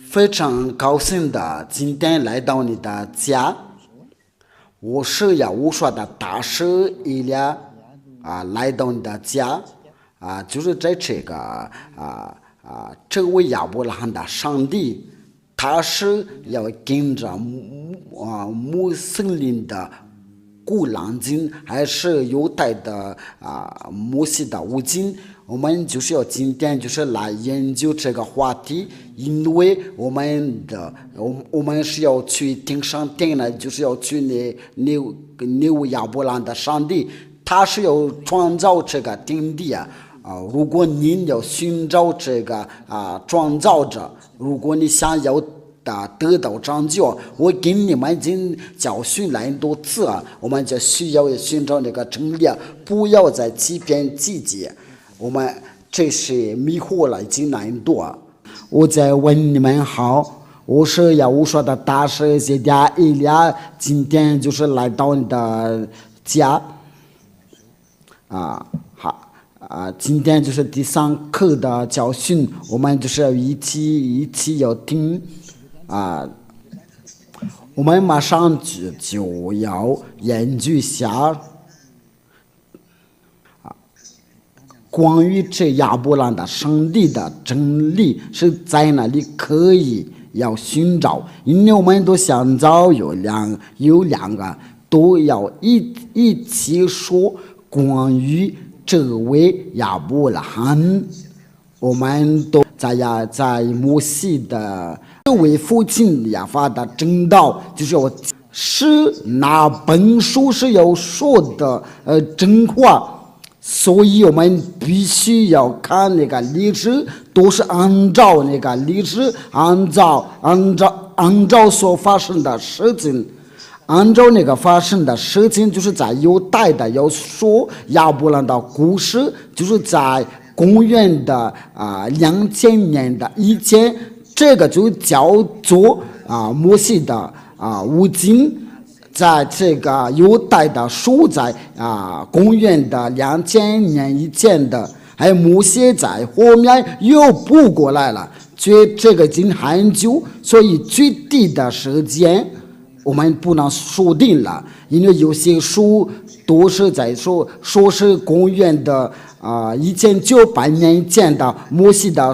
非常高兴的今天来到你的家，我是要无说的大师伊利来到你的家就是在这位亚伯拉罕的上帝，他是要跟着穆斯林的古兰经，还是犹太的摩西的五经？我们就是要今天就是来研究这个话题，因为我们是要去听上帝呢，就是要去那位亚伯拉罕的上帝，他是要创造这个天地如果您要寻找这个创造者，如果你想要得到拯救，我给你们已经教训了很多次我们就需要寻找那个真理，不要再欺骗自己。我们这是迷惑了已经很多。我在问你们好，我是要无说的大师姐姐伊利亚，今天就是来到你的家今天就是第3课的教训，我们就是要一起要听我们马上就要研究一下关于这亚伯拉罕的上帝的真理是在哪里可以要寻找，因为我们都想找有两个都要一起说关于这位亚伯拉罕。我们都在摩西的这位父亲亚法的正道，就是我是那本书是要说的真话，所以我们必须要看那个历史，都是按照那个历史，按照所发生的事情。按照那个发生的事情，就是在犹太的要说亚伯拉罕的故事，就是在公元的2000年的以前，这个就叫做摩西的五经，在这个犹太的书在公元的2000年以前的，还有摩西在后面又补过来了，这个已经很久，所以具体的时间我们不能说定了，因为有些书都是在说是公元的1900年以前的摩西的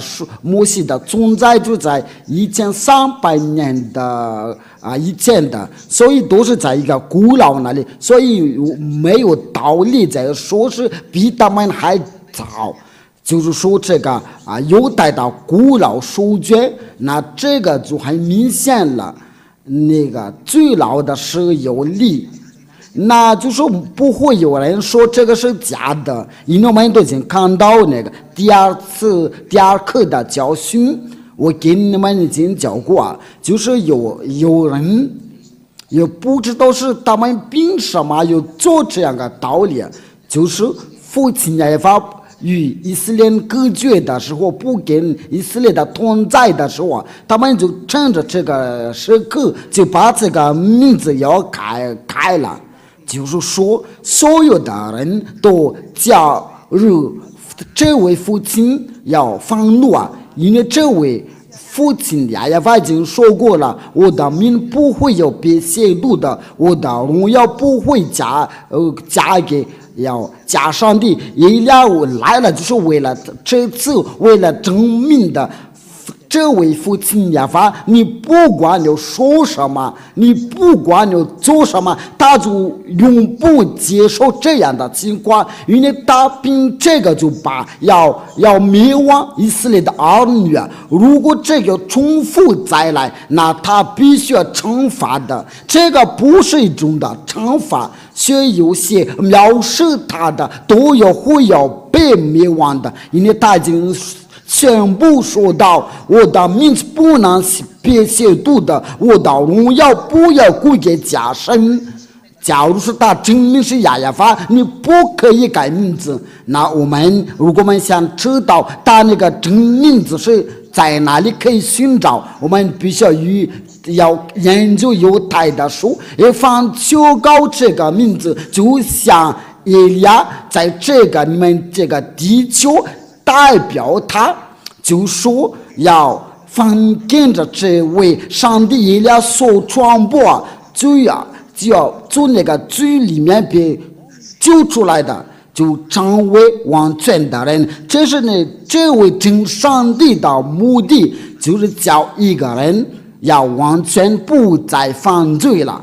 存在就在1300年的以前的，所以都是在一个古老那里，所以没有道理在说是比他们还早。就是说这个犹太的古老书卷，那这个就很明显了。那个最老的是有理，那就是不会有人说这个是假的，因为我们都已经看到那个第二课的教训，我给你们已经教过就是有人也不知道是他们凭什么有做这样的道理，就是父亲亚法与以色列隔绝的时候，不跟以色列的同在的时候，他们就趁着这个时刻就把这个名字要改了，就是说所有的人都加入这位父亲要愤怒因为这位父亲亚法已经说过了，我的名不会有被亵渎的，我的荣耀不会加给要加上帝。以利亚来了就是为了这次为了证明的这位父亲亚法，你不管你说什么，你不管你做什么，他就永不接受这样的情况，因为他凭这个就把要灭亡以色列的儿女如果这个重复再来，那他必须要惩罚的，这个不是一种的惩罚，所以有些藐视他的都会要被灭亡的，因为他已经全部说到我的名字不能被亵渎的，我的荣耀不要归给假神。假如是他真名是亚法，你不可以改名字。那如果我们想知道他那个真名字是在哪里可以寻找，我们必须要研究犹太的书，也放求告这个名字，就像以利亚在你们这个地球代表他，就说要分跟着这位上帝以利亚所传播，就要从那个罪里面被救出来的，就成为完全的人。这是这位真上帝的目的，就是叫一个人要完全不再犯罪了。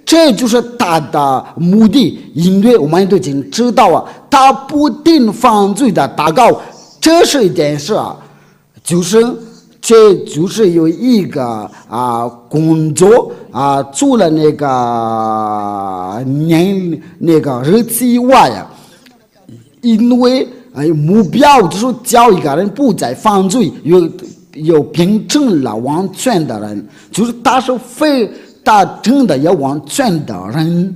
这就是他的目的，因为我们都已经知道啊，他不定犯罪的祷告，这是一件事啊，这就是有一个工作做了那个日期以外啊，因为目标就是叫一个人不再犯罪，有变成了完全的人，就是他真的要完全的人，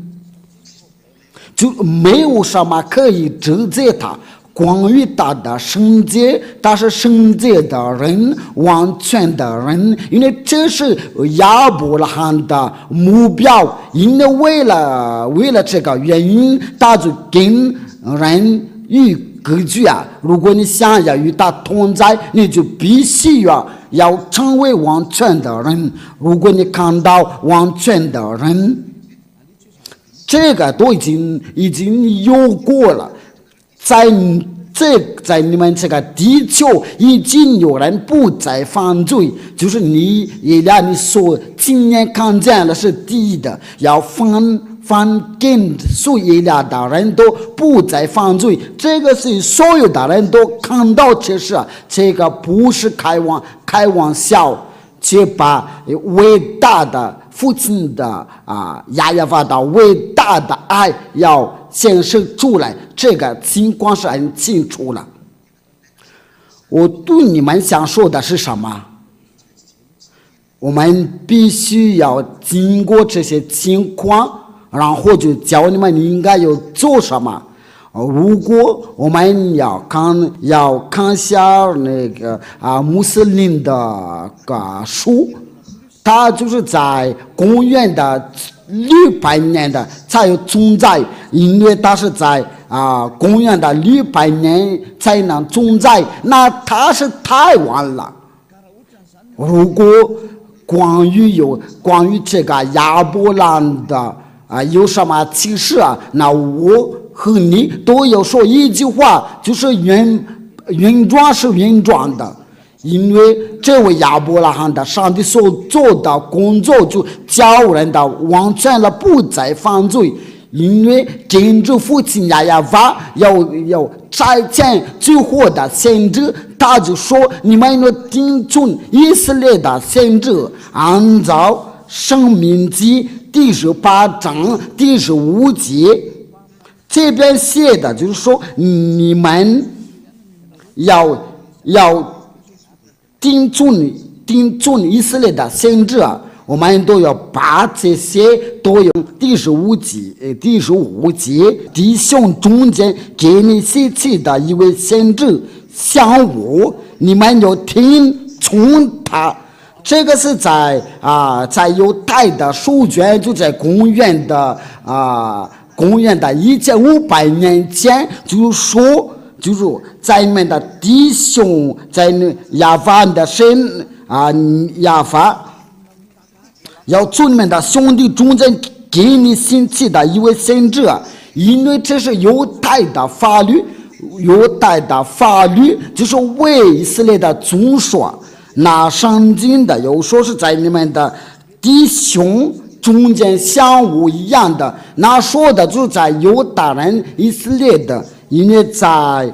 就没有什么可以指责他。关于他的圣洁，他是圣洁的人，完全的人，因为这是亚伯拉罕的目标。因为为了这个原因，他就跟人与隔绝啊。如果你想要与他同在，你就必须要成为完全的人。如果你看到完全的人，这个都已经有过了。在你们这个地球已经有人不再犯罪，就是你所亲眼看见的是第一的，要翻跟所有的人都不再犯罪，这个是所有的人都看到这事，这个不是开玩笑，却把伟大的父亲的亚亚法的伟大的爱要显示出来，这个情况是很清楚了。我对你们想说的是什么？我们必须要经过这些情况，然后就教你们你应该要做什么。如果我们要看下那个穆斯林的书，他就是在公元的600年的才有存在，因为他是在公元的600年才能存在，那他是太晚了。如果关于这个亚伯兰的有什么启示那我和你都要说一句话，就是原装是原装的。因为这位亚伯拉罕的上帝所做的工作，就教人的完全了不再犯罪。因为跟着父亲亚亚法要差遣最后的先知，他就说你们要听从以色列的先知，按照申命记第18章第15节，这边写的就是说你们要听从以色列的先知我们都要把这些都用第15节，弟兄中间给你写起的一位先知像我，你们要听从他。这个是在犹太的书卷，就在公元的1500年前，就是在你们的弟兄，在亚法的神亚法。要从你们的兄弟中间给你兴起的一位先知，因为这是犹太的法律就是为以色列的总说。那圣经的有说是在你们的弟兄中间像我一样的，那说的就是在犹大人以色列的，因为在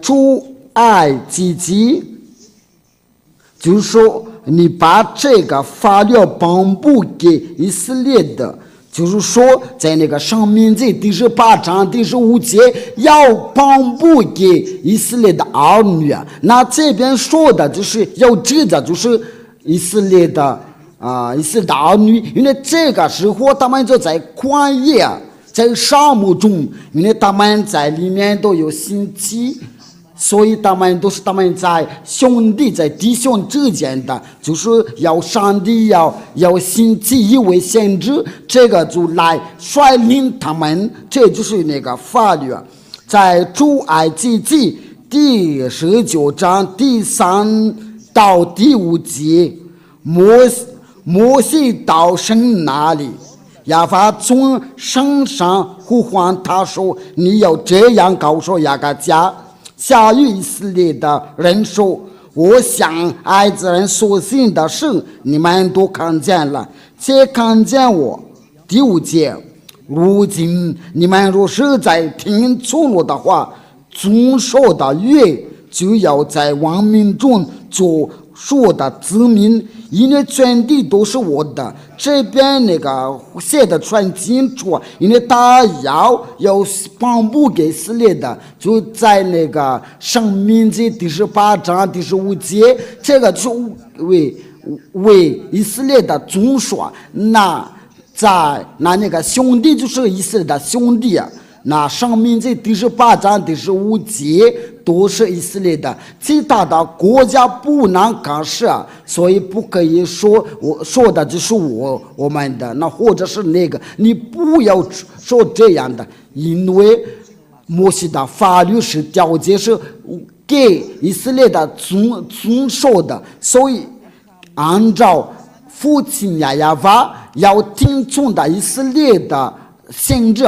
出埃及记就是说你把这个法律颁布给以色列的，就是说在那个申命记第18章第15节要颁布给以色列的儿女那这边说的就是要指的就是以色列的儿女，因为这个时候他们就在旷野，在沙漠中，因为他们在里面都有心机，所以他们在兄弟在弟兄之间的，就是要上帝要兴起一位先知，这个就来率领他们，这就是那个法律。在出埃及记第19章第3到第5节，摩西到神那里，亚法从山上呼唤他说：“你要这样告诉雅各家，下于以色列的人说，我向爱子人所行的事，你们都看见了，且看见我。”第5节，如今你们若是在听从我的话，遵守的约，就要在万民中做我的子民，因为全地都是我的。这边那个写的很清楚，因为他要颁布给以色列的，就在那个申命记第18章第15节，这个就为以色列的总说。那个兄弟就是以色列的兄弟啊。那申命记第18章第15节都是以色列的，其他的国家不能干涉，所以不可以说我说的就是我们的，那或者是那个，你不要说这样的，因为摩西的法律是条件是给以色列的遵守的，所以按照父亲亚法要听从的以色列的先知，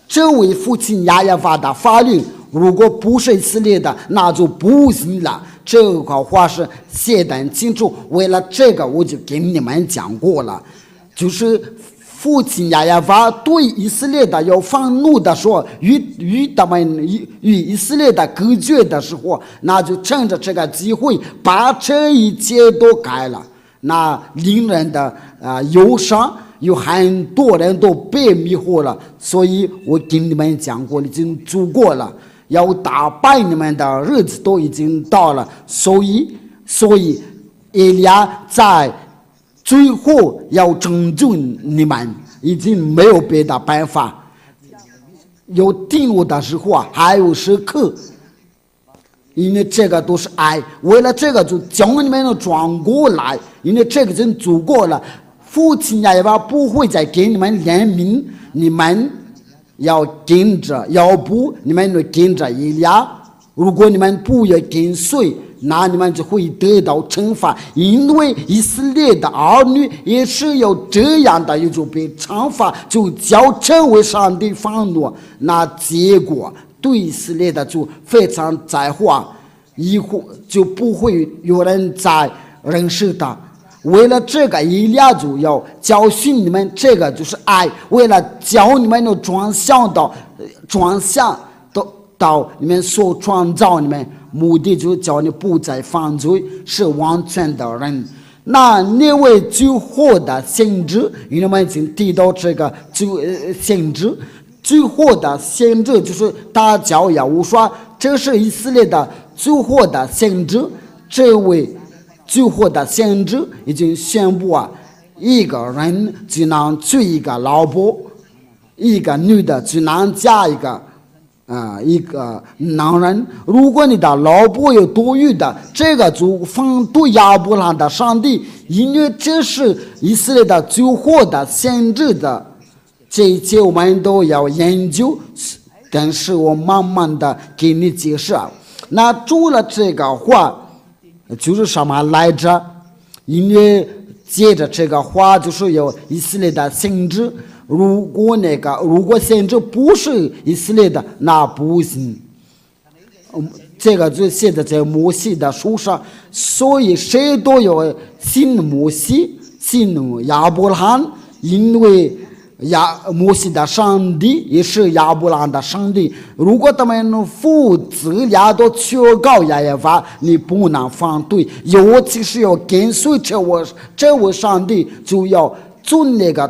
这位父亲亚法的法律，如果不是以色列的，那就不行了。这个话是写得很清楚，为了这个我就给你们讲过了，就是父亲亚法对以色列的有愤怒的说，与他们与以色列的隔绝的时候，那就趁着这个机会把这一切都改了，那令人的忧伤。有很多人都被迷惑了，所以我跟你们讲过，已经足够了，要打败你们的日子都已经到了，所以以利亚在最后要拯救你们，已经没有别的办法。有定我的时候还有时刻，因为这个都是爱，为了这个就将你们转过来，因为这个已经足够了。父亲亚法不会再给你们怜悯，你们要跟着，要不你们就跟着以利亚。如果你们不要跟随，那你们就会得到惩罚，因为以色列的儿女也是有这样的，也就被惩罚，就叫成为上帝愤怒。那结果对以色列的就非常在乎，以后就不会有人再认识他。为了这个，以利亚就要教训你们，这个就是爱。为了教你们的转向到你们所创造你们，目的就是叫你不再犯罪，是完全的人。那位最后的先知，因为我们已经提到这个先知，最后的先知就是他叫亚乌刷，这是以色列的最后的先知。这位最后的先知已经宣布一个人只能娶一个老婆，一个女的只能嫁一个男人。如果你的老婆有多余的，这个就反对亚伯兰的上帝，因为这是以色列的最后的先知的。这一切我们都要研究，但是我慢慢的给你解释。那除了这个话就是什么来着？因为接着这个话就是有以色列的先知，如果先知不是以色列的，那不行。这个就写在摩西的书上，所以谁都有信摩西，信亚伯拉罕，因为摩西的上帝也是亚伯拉罕的上帝。如果他们父子俩都求告亚法，你不能反对，尤其是要跟随这位上帝，就要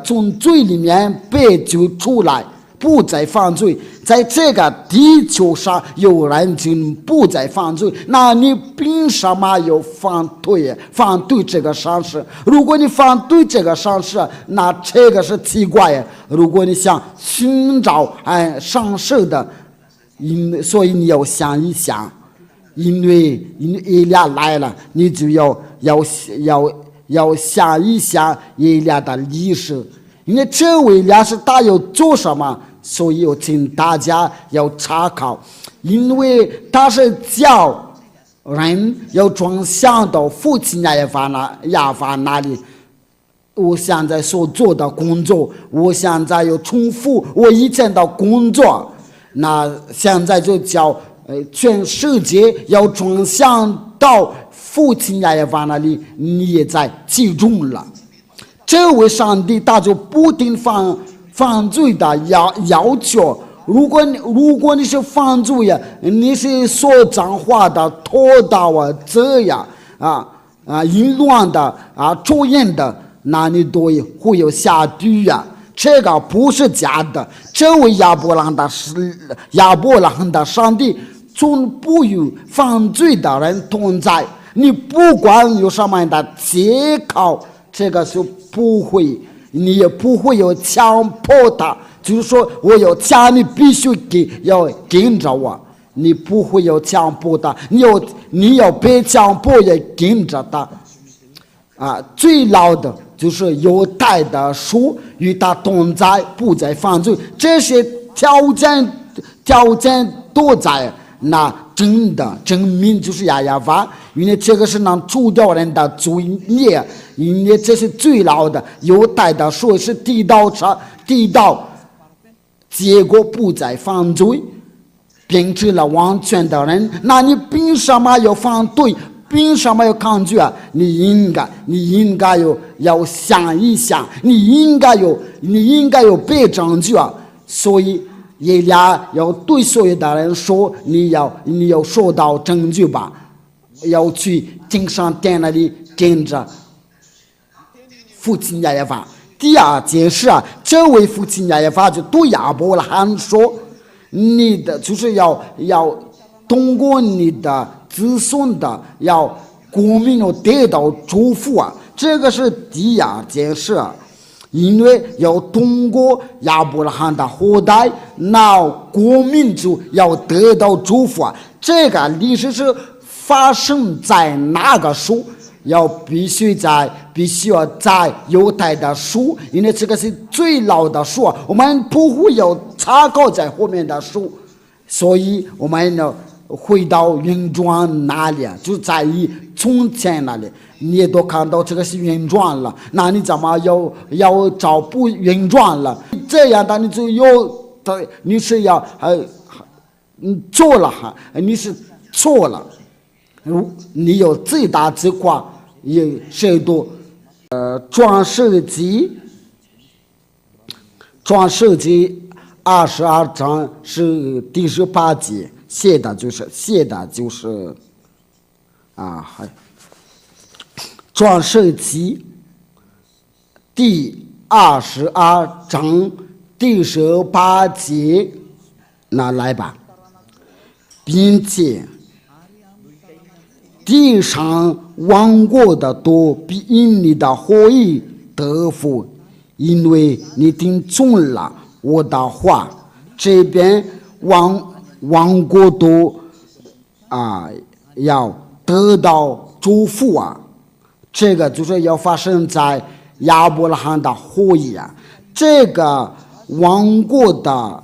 从罪里面被救出来，不再犯罪。在这个地球上有人就不再犯罪，那你凭什么要反对这个善事？如果你反对这个善事，那这个是奇怪。如果你想寻找善事的，所以你要想一想，因为以利亚来了，你就要想一想以利亚的历史，因为这位以利亚是他要做什么，所以我请大家要查考，因为他是叫人要转向到父亲亚法那里。我现在所做的工作，我现在又重复我以前的工作，那现在就叫全世界要转向到父亲亚法那里，你也在其中了。这位上帝他就不定犯罪的要求。如果你是犯罪呀，你是说脏话的、拖到这样淫乱的抽烟的，那你都会有下地呀。这个不是假的。这位亚伯兰的上帝从不与犯罪的人同在。你不管有什么样的借口，这个是不会，你也不会有强迫他。就是说我有钱，你必须要跟着我，你不会有强迫他，你要被强迫也跟着他。最老的就是犹太的书与他同在，不再犯罪，这些条件都在，那真的证明就是亚法，因为这个是能除掉人的罪孽，因为这是最老的犹太的书是提到结果不再犯罪，变成了完全的人。那你凭什么要反对？凭什么要抗拒啊？你应该要想一想，你应该有被拯救啊！所以耶利亚要对所有的人说：你要受到拯救吧，要去金山殿那里跟着父亲亚法。第二件事这位父亲亚法就对亚伯拉罕说：你的就是要通过你的子孙的要国民要得到祝福这个是第二件事因为要通过亚伯拉罕的后代，那国民就要得到祝福这个历史是发生在哪个书？必须要在犹太的书，因为这个是最老的书我们不会有查考在后面的书，所以我们要回到原状那里就在于从前那里，你也都看到这个是原状了，那你怎么要找不原状了？这样的你就你是要做了你是错了，你有最大之夸也谁多创世纪22章是第18节写的就是创世纪第22章第18节，那来吧，并且地上亡国的都必因你的后裔得福，因为你听从了我的话。这边亡国都要得到祝福这个就是要发生在亚伯拉罕的后裔这个亡国的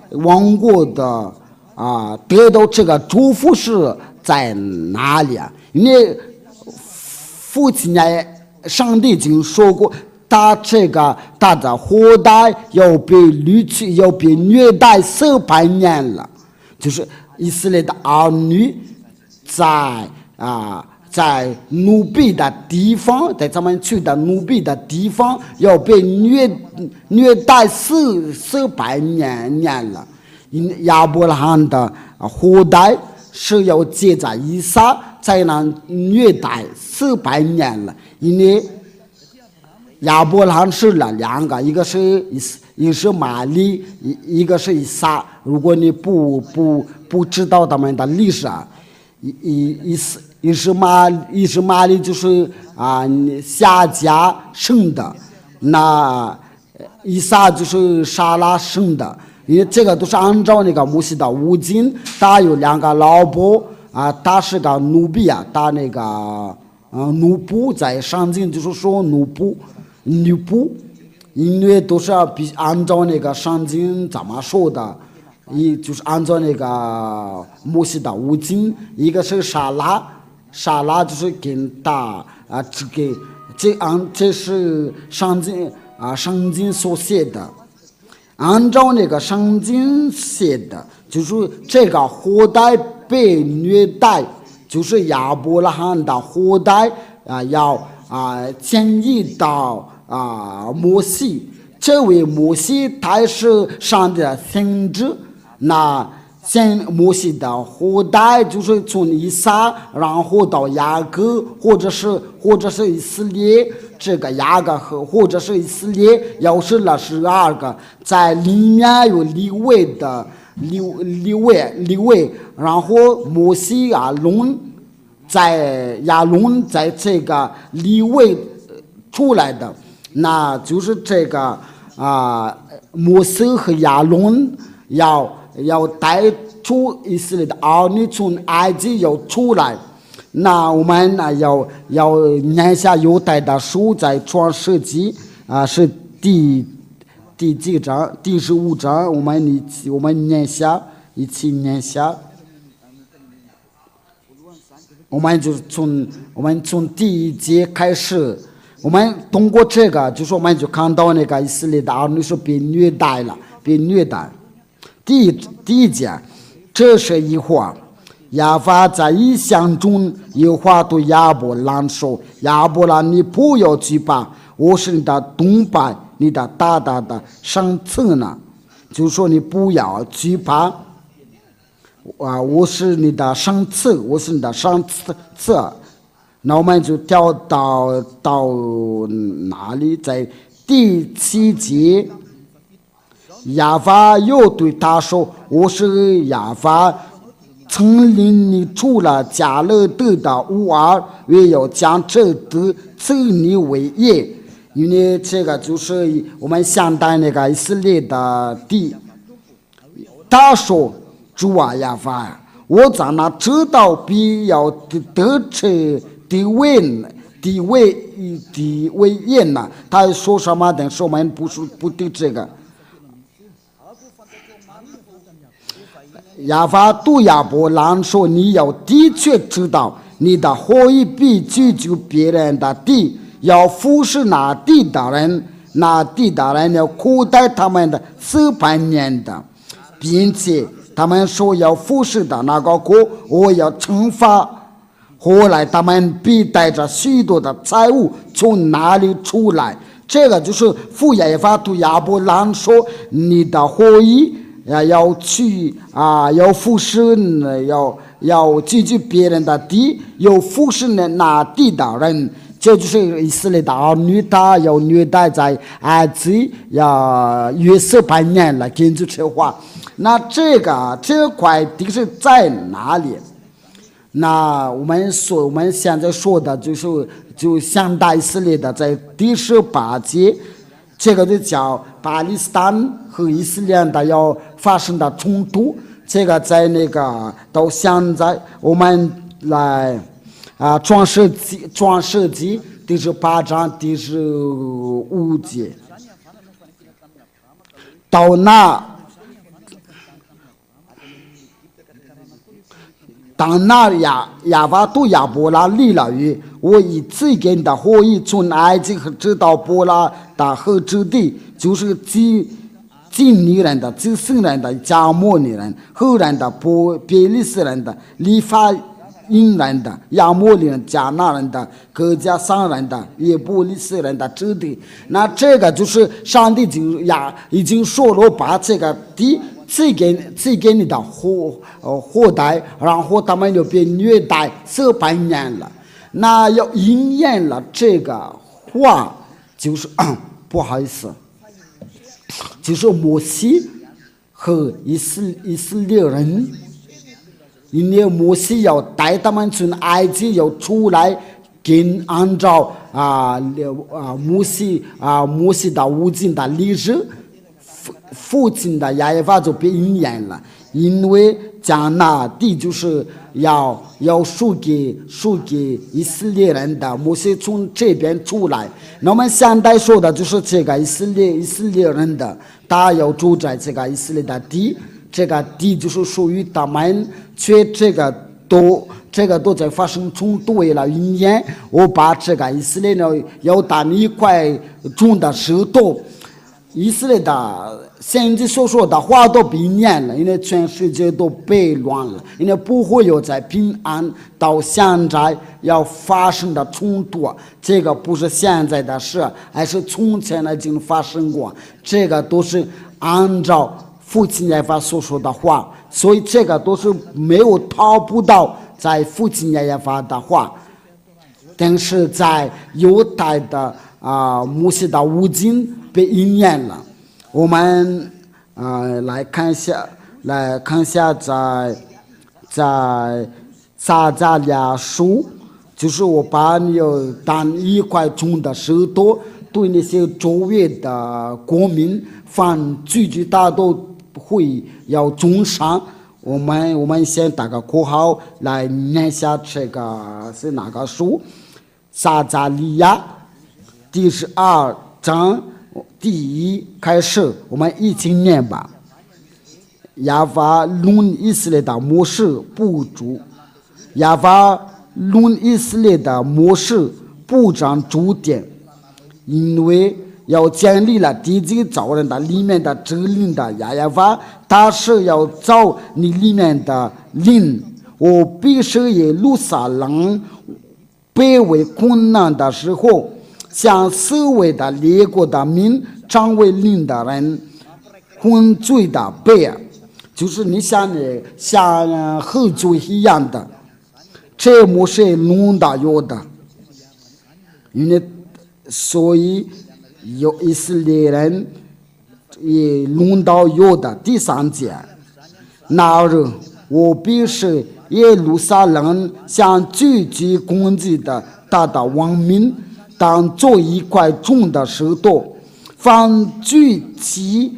得到这个祝福是在哪里因为父亲上帝已经说过，他的后代要被掳去，要被虐待400年了，就是以色列的儿女在奴婢的地方，在他们去的奴婢的地方要被虐待400年了。亚伯拉罕的后代是要接着以撒才能虐待400年了，因为亚伯拉罕生了2个，一个是玛利，一个是以撒。如果你不知道他们的历史以实玛利就是夏甲生的，那以撒就是撒拉生的。因为这个都是按照那个摩西的五经，他有2个老婆他是个奴婢他那个奴仆，在圣经就是说女仆，因为都是按照那个圣经怎么说的，就是按照那个摩西的五经，一个是撒沙拉就是跟大这是圣经所写的，按照那个圣经写的，就是这个后代被虐待，就是亚伯拉罕的后代要迁移到摩西。这位摩西他是上帝的先知，那摩西的后代就是从以撒，然后到雅各，或者是以色列，这个雅各或者是以色列，又是了12个，在里面有利未，然后摩西亚伦在这个利未出来的，那就是这个摩西和亚伦要带出以色列的儿女从埃及要出来。那我们要念下犹太的书，在创世纪是第几章？第15章，我们念下，一起念下。我们从第1节开始，我们通过这个，就是我们就看到那个以色列的儿女是被虐待。第一节，这是一话，亚法在异象中，耶和华对亚伯兰说：“亚伯兰，你不要惧怕，我是你的同伴，你的大大的上策呢。”就说你不要惧怕，我是你的上策，我是你的上策。那我们就跳到哪里？在第7节。亚法又对他说：“我是亚法，曾领你出了迦勒底的乌尔，也要将这地赐你为业。”因为这个就是我们现代那个以色列的地。他说：“主啊，亚法，我在那知道必要得吃地位业呢。”他说什么？但是我们不对这个。亚法对亚伯兰说：“你要的确知道，你的后裔必居住别人的地，要服侍那地的人，那地的人要苦待他们的400年的，并且他们说要服侍的那个国，我要惩罚。后来他们必带着许多的财物从哪里出来？”这个就是父亚法对亚伯兰说：“你的后裔。”要去要服侍，要居住别人的地，要服侍那地的人，这就是以色列的儿女，他要虐待在埃及，要约400年了，根据这话。那这块地是在哪里？那我们现在说的就现代以色列的，在第18节。这个就叫巴勒斯坦和以色列的要发生的冲突。这个在那个到现在，我们来创世纪第18章第15节，到当那亚法对亚伯兰立了约，我以赐给你的后裔从埃及直到伯拉的河之地，就是基尼人的、基色人的、加摩尼人、赫人的、别利斯人的、利法因人的、亚摩利人、迦拿人的、各家商人的、耶布利斯人的之地。那这个就是上帝已经说了，把这个地赐给你的后代，然后他们就被虐待400年了。那要应验了这个话，就是不好意思，就是摩西和以色列人，因为摩西要带他们从埃及要出来，跟按照摩西的无尽的历史。父亲的亚法就被应验了，因为将那地就是要输给以色列人的，摩西从这边出来。那我们现在说的就是这个以色列人的，他要住在这个以色列的地，这个地就是属于他们，却这个都在发生冲突。为了1年，我把这个以色列呢要打一块重的石头。以色列的先知所说的话都被念了，因为全世界都被乱了，因为不会有在平安到现在要发生的冲突。这个不是现在的事，还是从前已经发生过。这个都是按照父亲耶和华所说的话，所以这个都是没有逃不到在父亲耶和华的话。但是在犹太的摩西的五经被应验了。我们来看一下在撒迦利亚书，就是我把你当一块重的石头，对那些周围的国民犯句句大都会要重伤。我们先打个括号来念下这个是哪个书？撒迦利亚第12章第1开始，我们一起念吧。耶和华论以色列的模式不足，耶和华论以色列的模式不长主点，因为要建立了地基造人的里面的指令的耶和华，他是要造你里面的灵。我必使耶路撒冷卑微困难的时候，向四围的列国的民成为灵的人混罪的背，就是你像喝酒一样的，这不是弄的有的。因为所以有以色列人也弄到有的。第3节，那日我必使耶路撒冷像聚集攻击的大的王民，当做一块重的石头，凡聚集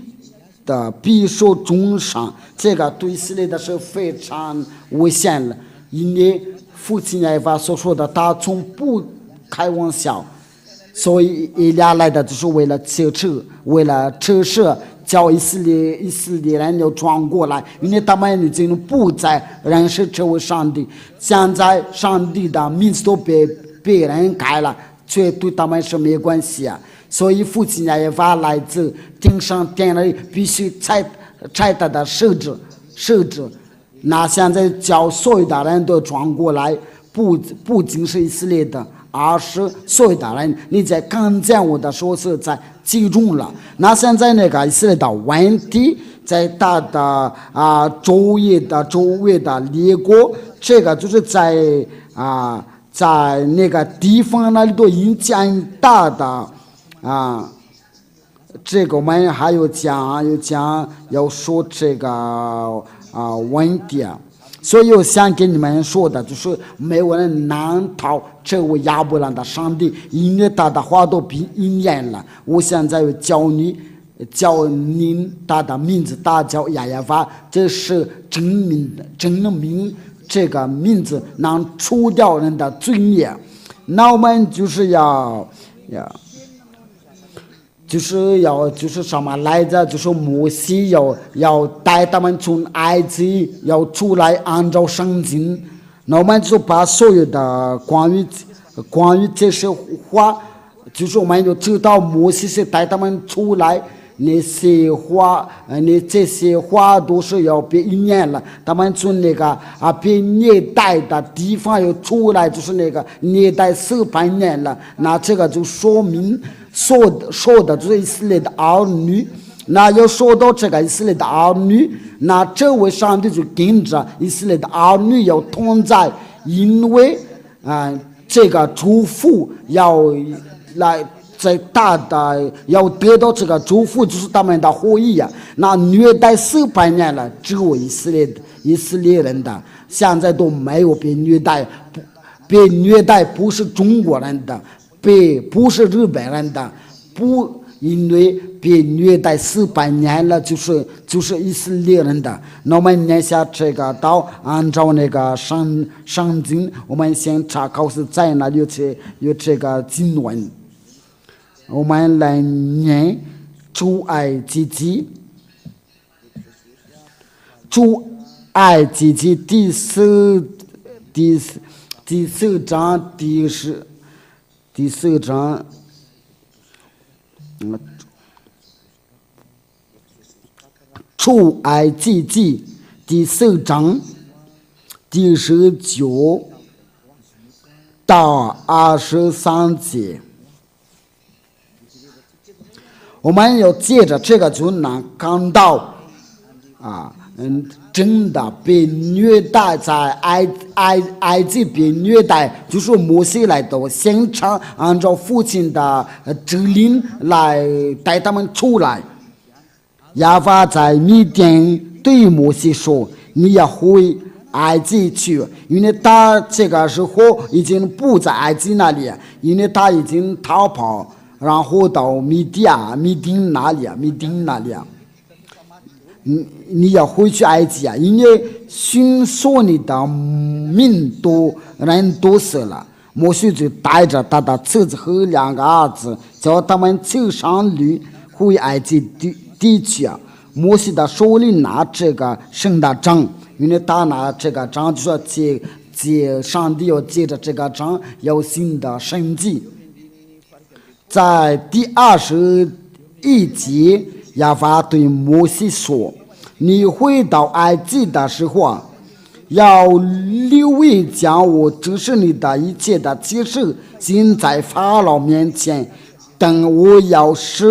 的必受重伤。这个对以色列的是非常危险了，因为父亲耶和华所说的，他从不开玩笑。所以以利亚来的就是为了启示，为了测试，叫以色列人要转过来，因为他们已经不再认识这位上帝。现在上帝的名字都被别人改了，却对他们是没关系啊。所以父亲耶和华来自天上天里，必须拆他的设置。那现在叫所有的人都转过来，不仅是以色列的，而是所有的人，你在看见我的时候是在集中了。那现在那个以色列的问题，在他的周围的列国，这个就是在那个地方那里都影响大的这个我们还有要说这个问题啊。所以我想跟你们说的就是，没有人难逃这位亚伯兰的上帝，因为他的话都被应验了。我现在叫您他的名字，他叫耶和华，这是证明这个名字能除掉人的罪孽。那我们就是就是什么来着？就是摩西要带他们从埃及要出来，按照圣经。那我们就把所有的关于这些话，就是我们就知道摩西是带他们出来。那些话都是要被应验了。他们从那个被虐待的地方又出来，就是那个虐待400年了。那这个就说明说的就是以色列的儿女。那要说到这个以色列的儿女，那这位上帝就跟着以色列的儿女要同在，因为这个祝福要来。在大的要得到这个祝福，就是他们的后裔啊。那虐待400年了，只有以色列人的，现在都没有被虐待。被虐待不是中国人的，不是日本人的，因为被虐待400年了，就是以色列人的。那我们念下这个道，按照那个圣经，我们先查考是在哪里有这个经文。我们来念出埃及记第14第四章第四章，出埃及记第四章第19到23节。我们要借着这个就能看到真的被虐待，在埃及被虐待，就是摩西来到现场，按照父亲的指令来带他们出来。亚法在米甸对摩西说：“你要回埃及去，因为他这个时候已经不在埃及那里，因为他已经逃跑，然后到米丁那里。你要回去埃及因为寻索你的人都死了。摩西就带着他的妻子和2个儿子，叫他们走上驴回埃及地去。摩西的手里拿这个神的杖，因为他拿这个杖就说借上帝要借着这个杖有新的神迹。在第21节，亚法对摩西说：“你回到埃及的时候要留意将我指示你的一切的启示行在法老面前。等我要使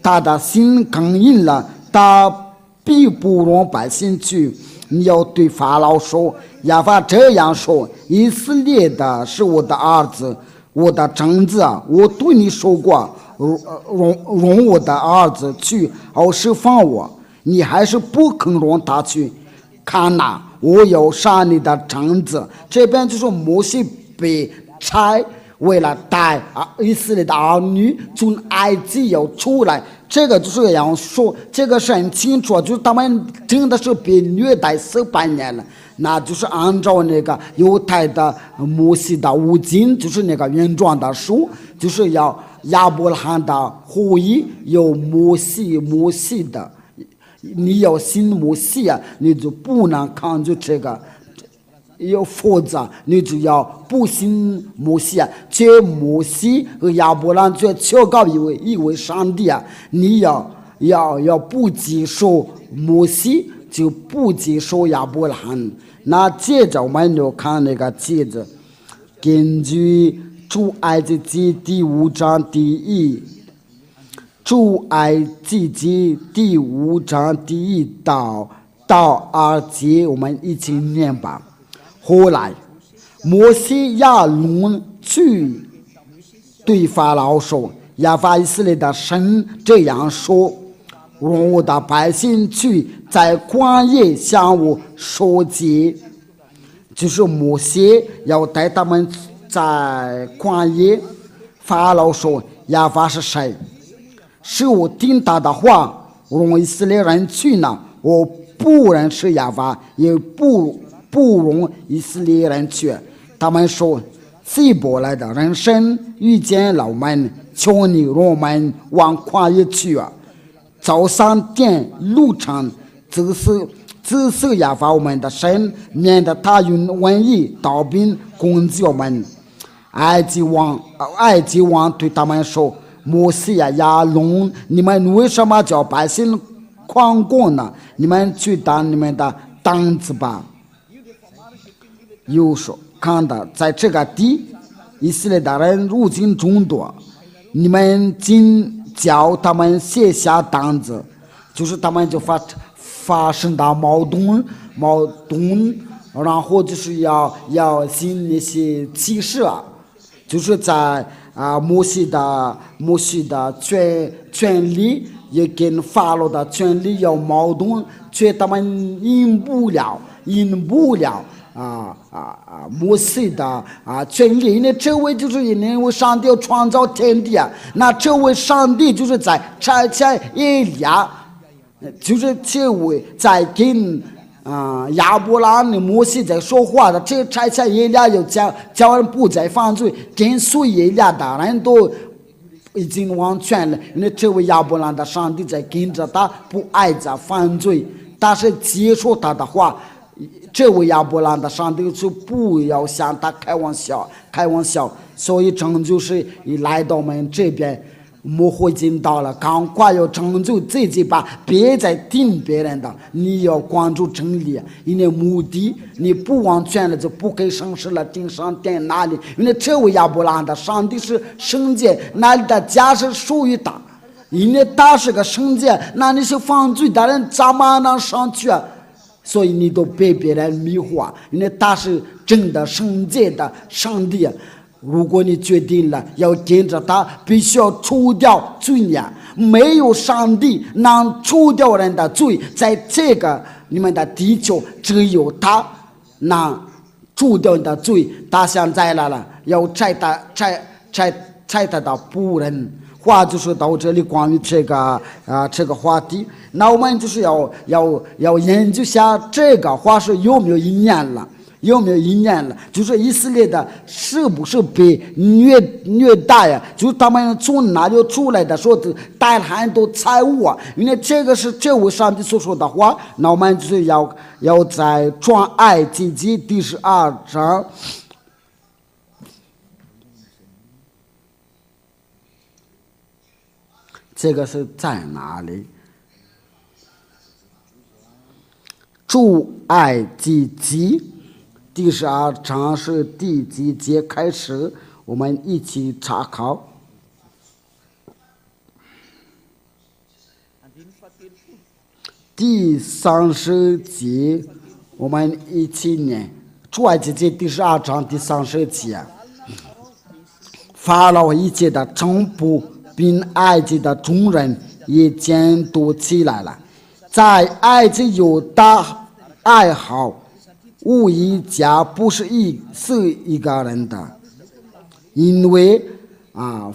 他的心刚硬了，他必不容百姓去。你要对法老说：亚法这样说，以色列的是我的儿子，我的长子我对你说过，容我的儿子去，好释放我。你还是不肯容他去。看哪，我要杀你的长子。”这边就是摩西被差为了带以色列的儿女从埃及要出来，这个就是要说，这个是很清楚，就是他们真的是被虐待400年了。那就是按照那个犹太的摩西的五经，就是那个原状的书，就是要亚伯拉罕的后裔有摩西的。你要信摩西你就不能抗拒这个，要否则你就要不信摩西这摩西和亚伯拉罕就求告一位上帝你要不接受摩西，就不接受亚伯拉罕。那接着我们就看那个接着，根据出埃及记第5章出埃及记第5章第1到2节，我们一起念吧。后来，摩西亚伦去对法老说：“亚法以色列的神这样说，容我的百姓去，在旷野向我说节。”就是摩西要带他们在旷野。法老说：“亚法是谁？是我听他的话，容以色列人去呢？我不认识亚法，也不容以色列人去。”他们说：“希伯来的人生遇见了我们，求你容我们往旷野去早上点路程，指示亚法我们的神，免得他用瘟疫刀兵攻击我们。”埃及王对他们说：“摩西亚伦，你们为什么叫百姓狂过呢？你们去当你们的担子吧。”又说：“看到在这个地，以色列的人入境众多，你们仅叫他们卸下担子，就是他们就发生的矛盾，然后就是要行那些启示就是在摩西的权利也跟法老的权利有矛盾，却他们赢不了摩西的权利。因为这位就是因为上帝要创造天地那这位上帝就是在差遣以利亚，就是这位在跟亚伯拉罕摩西在说话的，这差遣以利亚有叫人不再犯罪，跟随以利亚的人都已经完全了。因为这位亚伯拉罕的上帝在跟着他，不爱着犯罪，但是接受他的话，这位亚伯兰的上帝就不要向他开玩笑，所以拯救是一来到我们这边，没回尽到了，赶快要拯救自己吧，别再听别人的，你要关注真理，因为目的你不完全了就不给神事了，定上定哪里？因为这位亚伯兰的上帝是圣洁，那里的家是属于他，因为他是个圣洁，那你是犯罪的人怎么能上去啊？所以你都被别人迷惑，因为他是真的圣洁的上帝。如果你决定了要跟着他，必须要除掉罪孽，没有上帝能除掉人的罪，在这个你们的地球只有他能除掉你的罪。他现在来了，要拆他的仆人。话就是到这里，关于这个话题，那我们就是要研究下这个话是有没有意念了，就是以色列的是不是被虐待呀？就是他们从哪里出来的，说带了很多财物啊，因为这个是这位上帝所说的话。那我们就是要在创埃及记第12章。这个是在哪里？出埃及记第12章是第几节开始？我们一起查考。第30节，我们一起念。出埃及记第12章第30节。法老一切的臣仆并埃及的众人也监督起来了，在埃及有大爱好，无一家不是一个人的，因为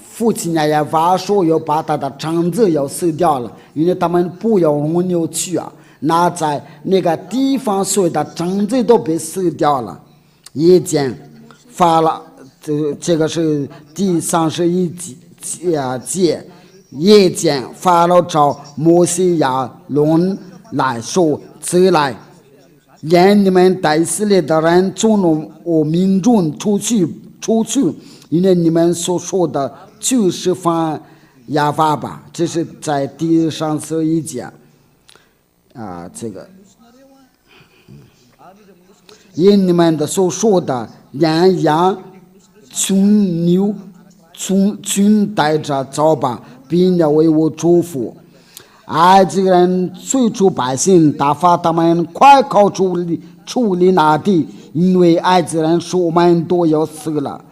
父亲也发说要把他的长子要死掉了，因为他们不要轮流去啊，那在那个地方所有的长子都被死掉了，也见法老，这个是第31节，夜间法老召摩西亚伦来说：“起来，连你们带以色列的人从我民众出去，因为你们所说的就是犯亚法吧。”这是在第31节这个因你们的所说的连羊、群牛、群带着走吧，并要为我祝福。埃及人催促百姓，打发他们快快处理那地，因为埃及人说我们都要死了。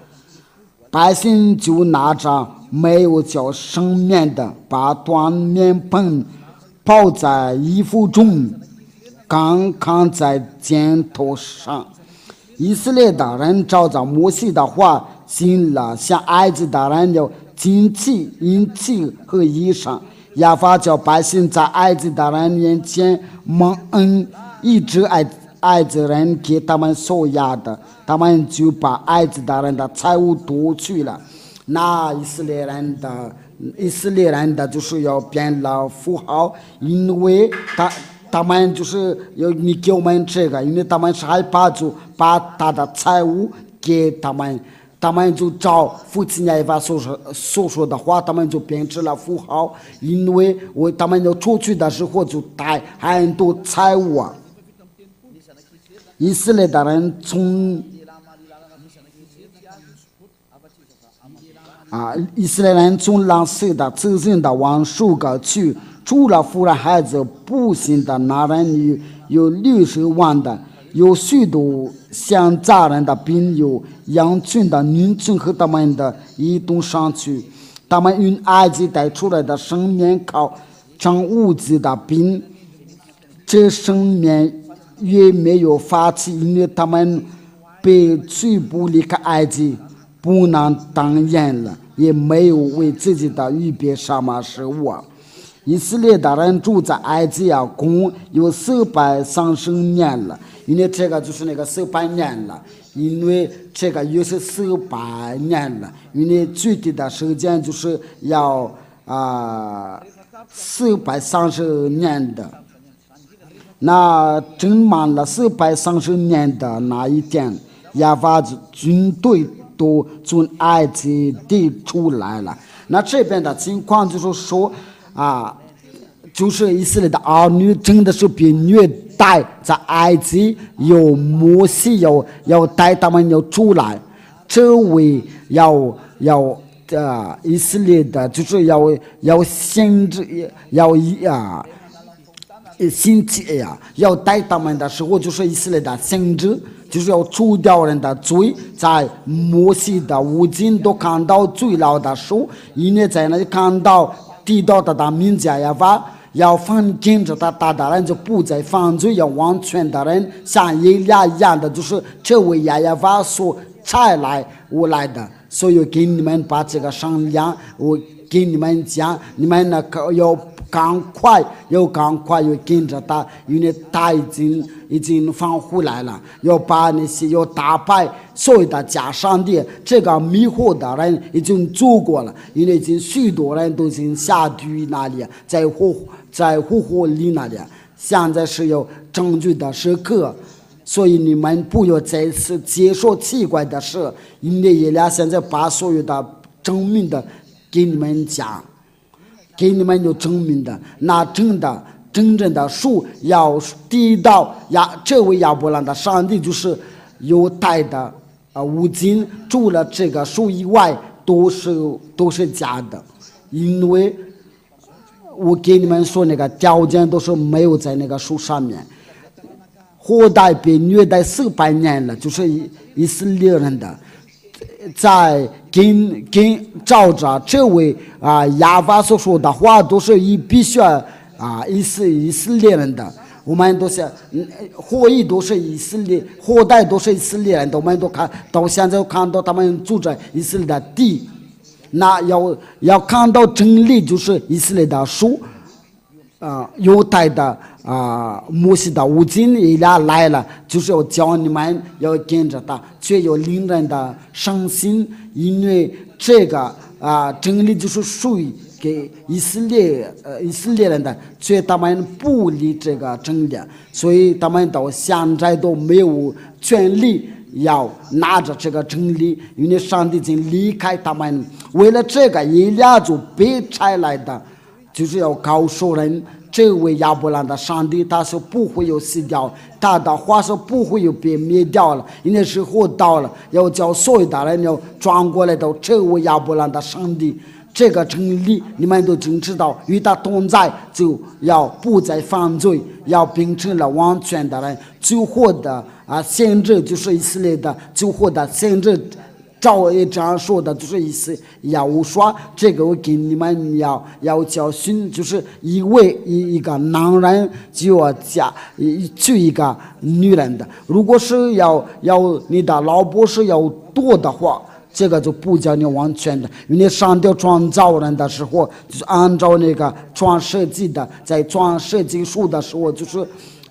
百姓就拿着没有叫生面的，把端面盆泡在衣服中，刚扛在肩头上。以色列的人照着摩西的话行了，向埃及的人要金器、银器和衣裳。亚法叫百姓在埃及的人面前蒙恩，一直埃及人给他们受压的，他们就把埃及的人的财物夺去了。那以色列人的就是要变了富豪，因为他们就是要你给我们这个，因为他们是害怕，就把他的财物给他们，他们就照父亲亚法所说的话，他们就变成了富豪，因为他们要出去的时候就带很多财物啊。以色列的人以色列人从蓝色的、自信的往数个去，除了妇人孩子，不幸的男人有60万的，有许多乡家人的兵，有羊群的、女群和他们的移动上去。他们用埃及带出来的生面靠长物资的兵，这生面也没有发起，因为他们被驱捕离开埃及，不能当人了，也没有为自己的预备什么食物啊。以色列的人住在埃及共有430年了，因为这个就是那个400年了，因为这个也是400年了，因为具体的时间就是要430年的。那正满了430年的那一天，亚法军队都从埃及地出来了。那这边的情况就是说就是以色列的儿女真的是被虐待，在埃及有摩西要带他们要出来，这位以色列的就是要先知星期要带他们的时候，就是以色列的先知，就是要除掉人的罪，在摩西的五经都看到最老的书，因为在那里看到提到他的名字亚法，要犯跟着他打的人就不再犯罪，要完全的人像以利亚一样的，就是这位亚法所差来我来的，所以给你们把这个商量，我给你们讲，你们呢要赶快要跟着他，因为他已经返回来了，要把那些要打败所有的假上帝，这个迷惑的人已经做过了，因为已经许多人都已经下地狱那里，在火火里那里，现在是有证据的时刻。所以你们不要再次接受奇怪的事，因为以利亚现在把所有的证明的给你们讲，给你们有证明的，那真正的树要提到这位亚伯兰的上帝就是犹太的五经，除了这个树以外都是假的，因为我给你们说那个条件都是没有在那个树上面。后代被虐待400年了，就是以色列人的，在跟照着这位亚法所说的话，都是必须以色列人的。我们都是后裔都是以色列，后代都是以色列人的，我们都看到现在看到他们住在以色列的地，那要看到真理，就是以色列的书。犹太的摩西的五经以利亚来了，就是要教你们要跟着他，却有令人的伤心，因为这个真理就是属于给以色列人的，却他们不理这个真理，所以他们到现在都没有权利要拿着这个真理，因为上帝已经离开他们。为了这个，以利亚就被差来的，就是要告诉人，这位亚伯兰的上帝他是不会有死掉，他的话是不会有被灭掉了，因为时候到了，要叫所有的人要转过来到这位亚伯兰的上帝。这个真理你们都真知道，与他同在就要不再犯罪，要变成了完全的人。最后的先知就是以色列的最后的先知，照也这样说的，就是意思要说这个我给你们要教训，就是一个男人就要娶一个女人的，如果是要你的老婆是要多的话，这个就不叫你完全的，因为上帝创造人的时候就是按照那个创世纪的，在创世纪书的时候就是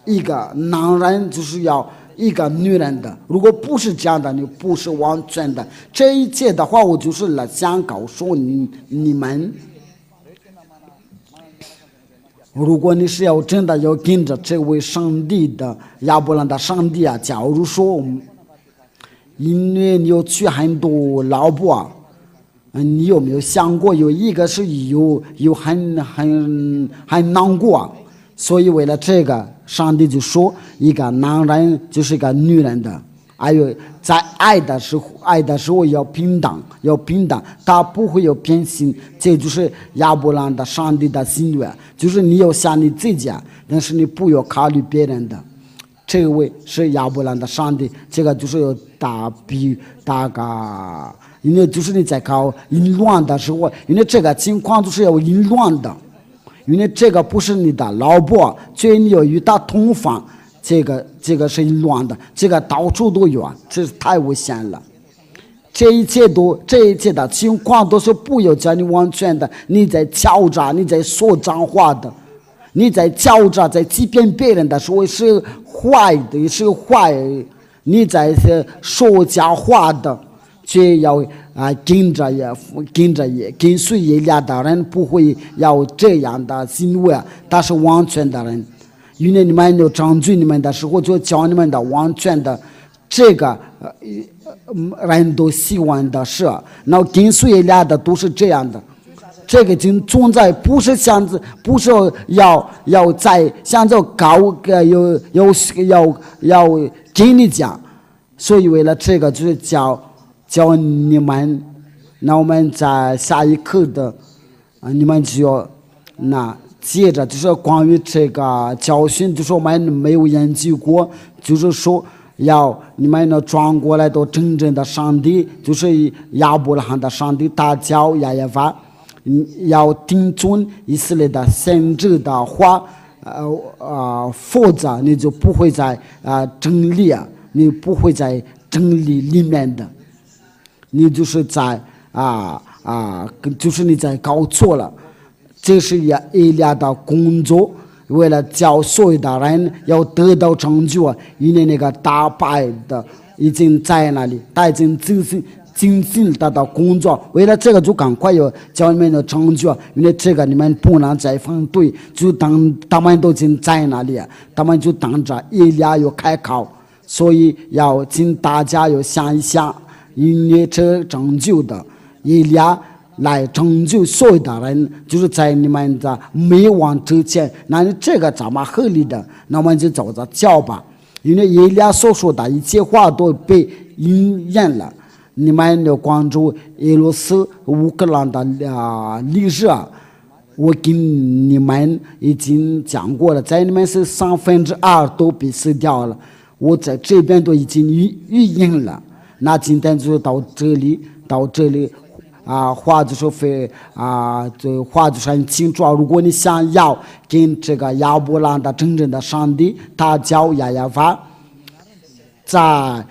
一个男人就是要一个女人的，如果不是这样的，你不是完全的。这一切的话，我就是想告诉你们，如果你是要真的要跟着这位上帝的亚伯兰的上帝假如说，因为你有娶很多老婆你有没有想过有一个是有很难过，所以为了这个，上帝就说一个男人就是一个女人的，还有在爱的时候要平等，他不会有偏心，这就是亚伯兰的上帝的心愿，就是你要想你自己但是你不要考虑别人的。这位是亚伯兰的上帝，这个就是有大个，因为就是你在搞淫乱的时候，因为这个情况就是有淫乱的，因为这个不是你的老婆，所以你要与他同房，这个是淫乱的，这个到处都有这是太危险了。这一切的情况都是不要叫你完全的，你在敲诈，你在说脏话的，你在敲诈，在欺骗别人的时候是坏的，是坏，你在说假话的，却要跟随以利亚的人不会要这样的行为，他是完全的人，因为你们有掌罪你们的时候，就教你们的完全的这个人都喜欢的事，然后跟随俩的都是这样的。这个经存在不是像不是要在像这高要给你讲，所以为了这个就是教你们。那我们在下一课的你们就要那接着就是关于这个教训，就是我们没有研究过，就是说要你们呢转过来到真正的上帝，就是亚伯拉罕的上帝，他叫亚耶法，要听从以色列的先知的话，否则你就不会在真理你不会在真理里面的，你就是在就是你在搞错了。这是以利亚的工作，为了教所有的人要得到成就因为那个打败的已经在那里，他已经精心达到工作，为了这个就赶快有教你们的成就，因为这个你们不能再反对，就当他们都已经在那里，他们就等着以利亚有开考，所以要请大家要想一想，因为这成就的以利亚来拯救所有的人，就是在你们的灭亡之前，那你这个怎么合理的？那我们就走着教吧，因为以利亚所说的一切话都被应验了。你们要关注俄罗斯乌克兰的历史我跟你们已经讲过了，在你们是2/3都被死掉了，我在这边都已经预言了。那今天就到这里话就是这话就是很清楚。如果你想要跟这个亚伯兰的真正的上帝，他叫亚耶法，在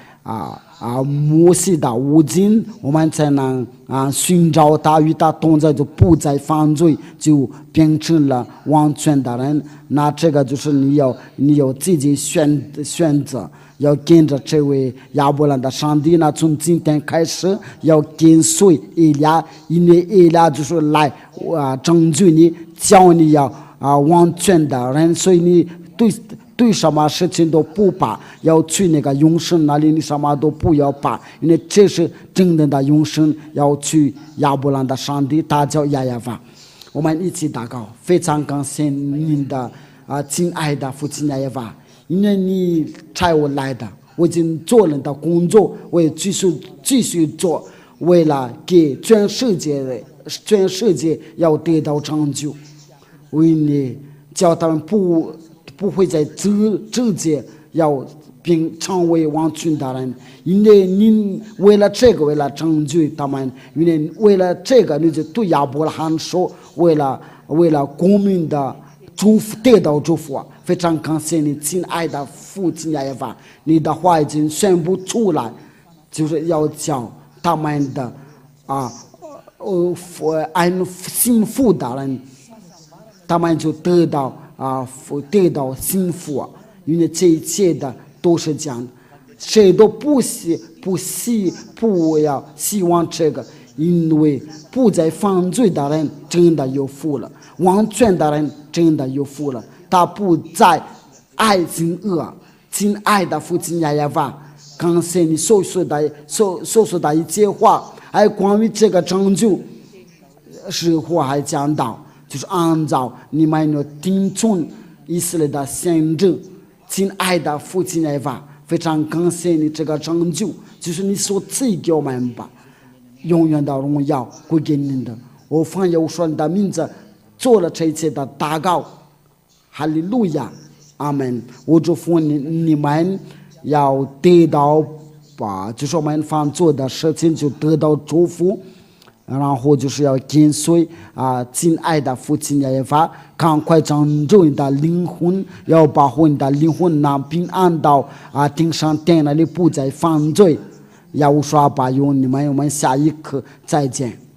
摩西的无尽，我们才能寻找他，与他同在，就不再犯罪，就变成了完全的人。那这个就是你要自己选择。要跟着这位亚伯兰的上帝呢，从今天开始要跟随以利亚，因为以利亚就是来拯救你，教你要完全的人，所以你对什么事情都不怕，要去那个永生那里，你什么都不要怕，因为这是真正的永生，要去亚伯兰的上帝，他叫亚耶法。我们一起祷告，非常感谢您的亲爱的父亲亚耶法。因为你差我来的，我已经做了的工作，我也继续做，为了给全世界要得到成就，为你叫他们不会在直接要成为完全的人，因为你为了这个，为了拯救他们，因为为了这个，你就对亚伯拉罕说，为了公民的祝福，得到祝福非常感谢你，亲爱的父亲亚耶法，你的话已经宣布出来，就是要叫他们的幸福的人，他们就得到幸福因为这一切的都是这样的，谁都不要希望这个，因为不再犯罪的人真的有福了，完全的人真的有福了。他不再爱憎恶，亲爱的父亲亚耶法，感谢你所说的一切话，还关于这个成就是我还讲到，就是按照你们的听从以色列的先知，亲爱的父亲亚耶法，非常感谢你这个成就，就是你所赐给我们吧，永远的荣耀归给您的。我奉耶稣你的名字做了这一切的祷告。哈利路亚，阿门。我祝福你们要得到就是我们凡做的事情就得到祝福，然后就是要跟随亲爱的父亲亚耶法，赶快拯救你的灵魂，要保护你的灵魂能平安到天上天那里，不再犯罪。要说吧，用你们，我们下一课再见。